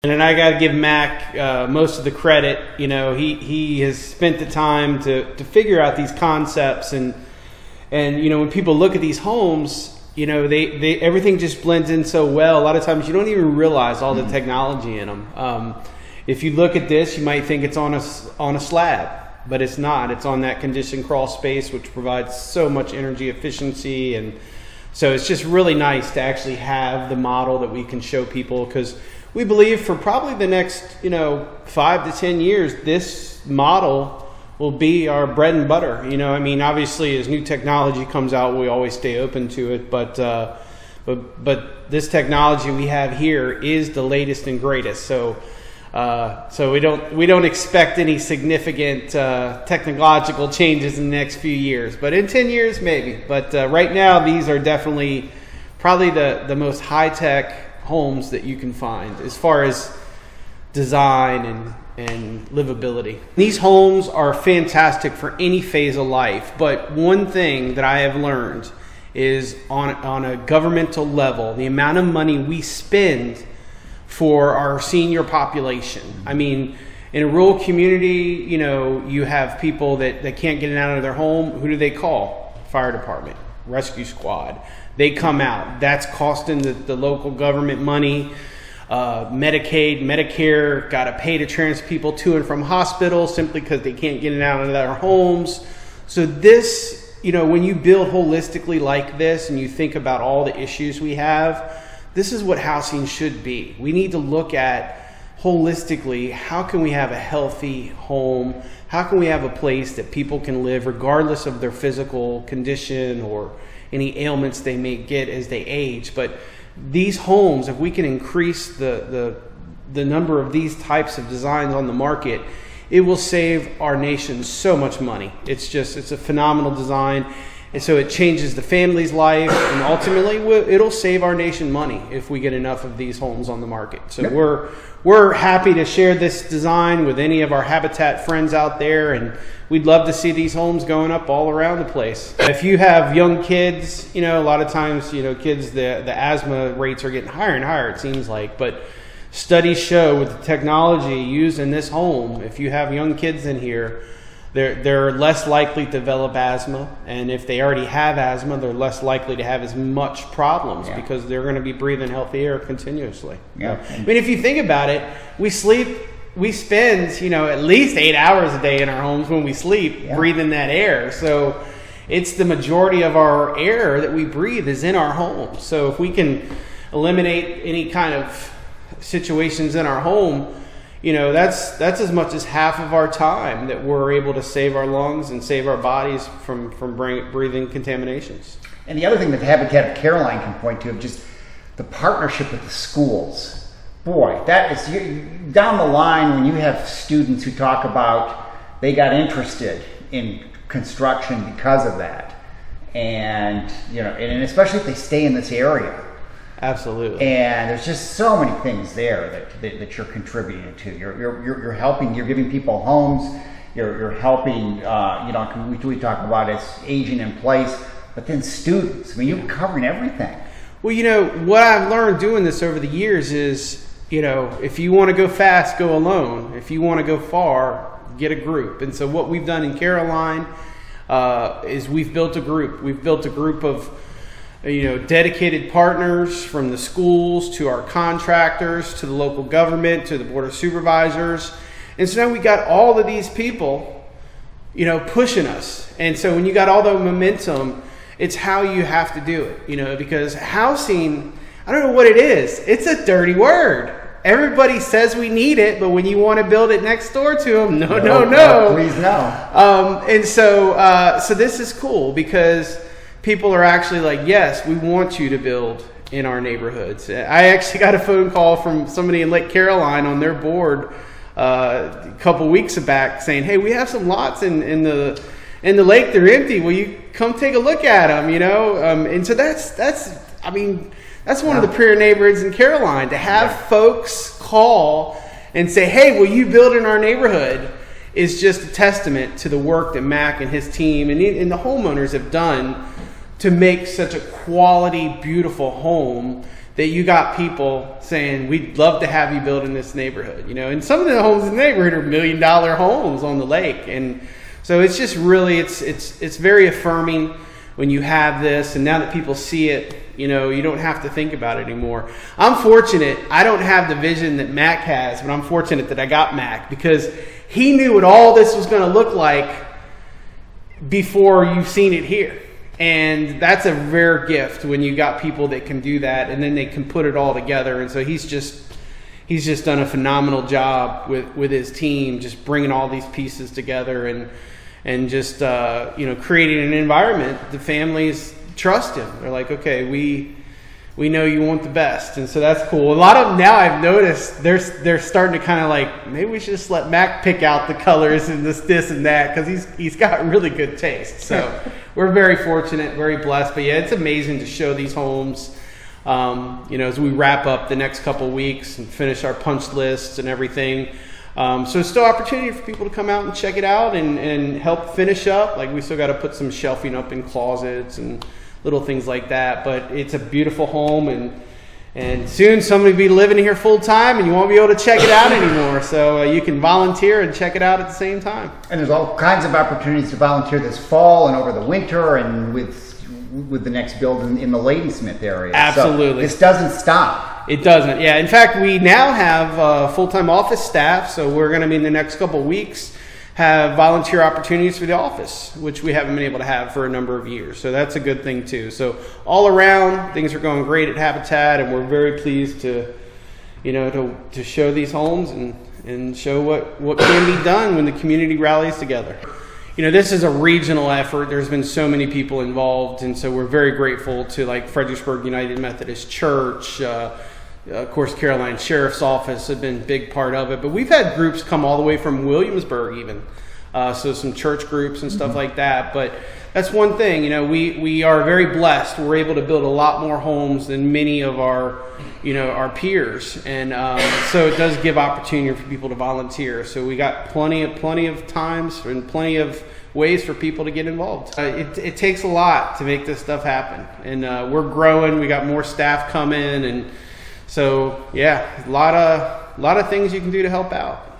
And then I got to give Mac most of the credit. You know, he has spent the time to figure out these concepts, and you know, when people look at these homes, you know, they everything just blends in so well. A lot of times you don't even realize all the technology in them. If you look at this, you might think it's on a slab, but it's not. It's on that conditioned crawl space, which provides so much energy efficiency, and so it's just really nice to actually have the model that we can show people, because we believe for probably the next, you know, 5 to 10 years, this model will be our bread and butter. You know, I mean, obviously as new technology comes out, we always stay open to it, but this technology we have here is the latest and greatest. So we don't expect any significant technological changes in the next few years, but in 10 years maybe. But right now, these are definitely probably the most high-tech homes that you can find as far as design and livability. These homes are fantastic for any phase of life, but one thing that I have learned is on a governmental level, the amount of money we spend for our senior population. I mean, in a rural community, you know, you have people that can't get out of their home. Who do they call? Fire department, rescue squad. They come out. That's costing the local government money. Medicaid, Medicare, got to pay to transfer people to and from hospitals simply because they can't get out of their homes. So this, you know, when you build holistically like this and you think about all the issues we have, this is what housing should be. We need to look at holistically, how can we have a healthy home? How can we have a place that people can live regardless of their physical condition or any ailments they may get as they age? But these homes, if we can increase the number of these types of designs on the market, it will save our nation so much money. It's a phenomenal design. And so it changes the family's life, and ultimately it'll save our nation money if we get enough of these homes on the market. So yep. We're happy to share this design with any of our Habitat friends out there, and we'd love to see these homes going up all around the place. If you have young kids, you know, a lot of times, you know, kids, the asthma rates are getting higher and higher, it seems like, but studies show with the technology used in this home, if you have young kids in here, they're less likely to develop asthma, and if they already have asthma, they're less likely to have as much problems because they're going to be breathing healthy air continuously. Yeah. I mean, if you think about it, we spend, you know, at least 8 hours a day in our homes when we sleep breathing that air. So it's the majority of our air that we breathe is in our homes. So if we can eliminate any kind of situations in our home, you know, that's as much as half of our time that we're able to save our lungs and save our bodies from breathing contaminations. And the other thing that the Habitat of Caroline can point to is just the partnership with the schools. Boy, that is down the line when you have students who talk about they got interested in construction because of that, and you know, and especially if they stay in this area. Absolutely. And there's just so many things there that you're contributing to. You're helping. You're giving people homes. You're helping. You know, we talk about it's aging in place, but then students. I mean, you're covering everything. Well, you know what I've learned doing this over the years is, you know, if you want to go fast, go alone. If you want to go far, get a group. And so what we've done in Caroline is we've built a group. We've built a group of, you know, dedicated partners, from the schools to our contractors to the local government to the board of supervisors. And so now we got all of these people, you know, pushing us. And so when you got all the momentum, it's how you have to do it, you know, because housing, I don't know what it is. It's a dirty word. Everybody says we need it, but when you want to build it next door to them, no. Please no. And so this is cool because people are actually like, yes, we want you to build in our neighborhoods. I actually got a phone call from somebody in Lake Caroline on their board a couple weeks back saying, hey, we have some lots in the lake. They're empty. Will you come take a look at them? You know, and so that's one of the premier neighborhoods in Caroline, to have folks call and say, hey, will you build in our neighborhood, is just a testament to the work that Mac and his team and the homeowners have done to make such a quality, beautiful home that you got people saying, we'd love to have you build in this neighborhood, you know, and some of the homes in the neighborhood are $1 million homes on the lake. And so it's just really, it's very affirming when you have this, and now that people see it, you know, you don't have to think about it anymore. I'm fortunate. I don't have the vision that Mac has, but I'm fortunate that I got Mac, because he knew what all this was going to look like before you've seen it here. And that's a rare gift when you got people that can do that, and then they can put it all together. And so he's just done a phenomenal job with his team, just bringing all these pieces together and just you know, creating an environment. The families trust him. They're like, okay, we know you want the best. And so that's cool. A lot of them now, I've noticed, they're starting to kind of like, maybe we should just let Mac pick out the colors and this and that, because he's got really good taste. So we're very fortunate, very blessed. But yeah, it's amazing to show these homes, you know, as we wrap up the next couple weeks and finish our punch lists and everything. So it's still opportunity for people to come out and check it out and help finish up. Like, we still got to put some shelving up in closets and little things like that. But it's a beautiful home, and soon somebody will be living here full time, and you won't be able to check it out anymore. So you can volunteer and check it out at the same time. And there's all kinds of opportunities to volunteer this fall and over the winter, and with the next build in the Ladysmith area. Absolutely. So this doesn't stop. It doesn't. Yeah. In fact, we now have full-time office staff, so we're going to be in the next couple of weeks have volunteer opportunities for the office, which we haven't been able to have for a number of years. So that's a good thing too. So all around, things are going great at Habitat, and we're very pleased to, you know, to show these homes and show what can be done when the community rallies together. You know, this is a regional effort. There's been so many people involved, and so we're very grateful to, like, Fredericksburg United Methodist Church, of course, Caroline Sheriff's Office have been a big part of it. But we've had groups come all the way from Williamsburg even. So some church groups and stuff like that. But that's one thing, you know, we are very blessed. We're able to build a lot more homes than many of our, you know, our peers. And so it does give opportunity for people to volunteer. So we got plenty of times and plenty of ways for people to get involved. It takes a lot to make this stuff happen. And we're growing. We got more staff coming, and so, yeah, a lot of things you can do to help out.